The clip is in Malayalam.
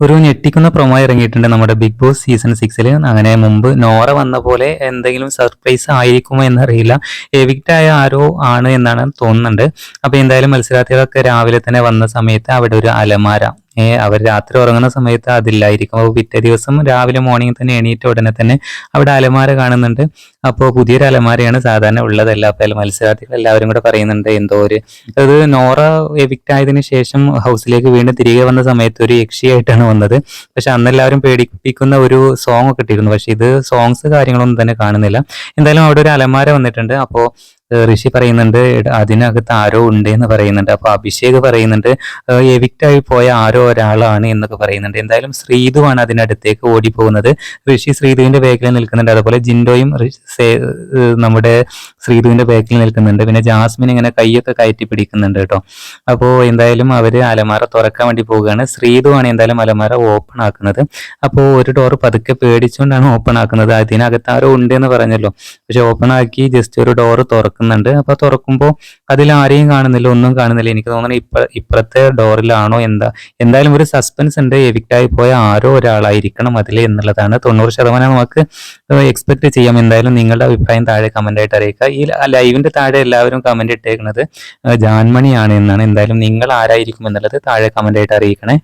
ഒരു ഞെട്ടിക്കുന്ന പ്രൊമോ ഇറങ്ങിയിട്ടുണ്ട് നമ്മുടെ ബിഗ് ബോസ് സീസൺ 6 അങ്ങനെ മുമ്പ് നോറ വന്ന പോലെ എന്തെങ്കിലും സർപ്രൈസ് ആയിരിക്കുമോ എന്നറിയില്ല. എവിക്റ്റ് ആയ ആരോ ആണ് എന്നാണ് തോന്നുന്നുണ്ട്. അപ്പൊ എന്തായാലും മത്സരാർത്ഥികളൊക്കെ രാവിലെ തന്നെ വന്ന സമയത്ത് അവിടെ ഒരു അലമാര, അവർ രാത്രി ഉറങ്ങുന്ന സമയത്ത് അതില്ലായിരിക്കും. അപ്പോൾ പിറ്റേ ദിവസം രാവിലെ മോർണിംഗ് തന്നെ എണീറ്റ ഉടനെ തന്നെ അവിടെ അലമാര കാണുന്നുണ്ട്. അപ്പോൾ പുതിയൊരു അലമാരയാണ്, സാധാരണ ഉള്ളതല്ല. അപ്പോൾ മത്സരാർത്ഥികൾ എല്ലാവരും കൂടെ പറയുന്നുണ്ട് എന്തോ ഒരു, അത് നോറ എവിക്റ്റ് ആയതിനു ശേഷം ഹൗസിലേക്ക് വീണ്ടും തിരികെ വന്ന സമയത്ത് ഒരു യക്ഷിയായിട്ടാണ് വന്നത്. പക്ഷെ അന്ന് എല്ലാവരും പേടിപ്പിക്കുന്ന ഒരു സോങ് ഒക്കെ ഇട്ടിരുന്നു. പക്ഷെ ഇത് സോങ്സ് കാര്യങ്ങളൊന്നും തന്നെ കാണുന്നില്ല. എന്തായാലും അവിടെ ഒരു അലമാര വന്നിട്ടുണ്ട്. അപ്പോൾ ഋഷി പറയുന്നുണ്ട് അതിനകത്ത് ആരോ ഉണ്ട് എന്ന് പറയുന്നുണ്ട്. അപ്പൊ അഭിഷേക് പറയുന്നുണ്ട് എവിക്റ്റ് ആയി പോയ ആരോ ഒരാളാണ് എന്നൊക്കെ പറയുന്നുണ്ട്. എന്തായാലും ശ്രീധുവാണ് അതിനടുത്തേക്ക് ഓടിപ്പോകുന്നത്. ഋഷി ശ്രീധുവിന്റെ ബാക്കിൽ നിൽക്കുന്നുണ്ട്. അതുപോലെ ജിൻഡോയും നമ്മുടെ ശ്രീധുവിന്റെ ബാക്കിൽ നിൽക്കുന്നുണ്ട്. പിന്നെ ജാസ്മിൻ ഇങ്ങനെ കൈയൊക്കെ കയറ്റി പിടിക്കുന്നുണ്ട് കേട്ടോ. അപ്പോൾ എന്തായാലും അവര് അലമാര തുറക്കാൻ വേണ്ടി പോവുകയാണ്. ശ്രീധുവാണ് എന്തായാലും അലമാര ഓപ്പൺ ആക്കുന്നത്. അപ്പോൾ ഒരു ഡോർ പതുക്കെ പേടിച്ചുകൊണ്ടാണ് ഓപ്പൺ ആക്കുന്നത്. അതിനകത്ത് ആരോ ഉണ്ട് എന്ന് പറഞ്ഞല്ലോ. പക്ഷെ ഓപ്പൺ ആക്കി ജസ്റ്റ് ഒരു ഡോർ തുറക്കുന്നുണ്ട്. അപ്പൊ തുറക്കുമ്പോൾ അതിൽ ആരെയും കാണുന്നില്ല, ഒന്നും കാണുന്നില്ല. എനിക്ക് തോന്നുന്നു ഇപ്പുറത്തെ ഡോറിലാണോ എന്തായാലും ഒരു സസ്പെൻസ് ഉണ്ട്. എവിക്റ്റായി പോയ ആരോ ഒരാളായിരിക്കണം അതിൽ എന്നുള്ളതാണ് 90% നമുക്ക് എക്സ്പെക്ട് ചെയ്യാം. എന്തായാലും നിങ്ങളുടെ അഭിപ്രായം താഴെ കമന്റ് ആയിട്ട് അറിയിക്കുക. ഈ ലൈവിന്റെ താഴെ എല്ലാവരും കമന്റ് ഇട്ടേക്കുന്നത് ജാൻമണിയാണ് എന്നാണ്. എന്തായാലും നിങ്ങൾ ആരായിരിക്കും എന്നുള്ളത് താഴെ കമന്റ് ആയിട്ട് അറിയിക്കണേ.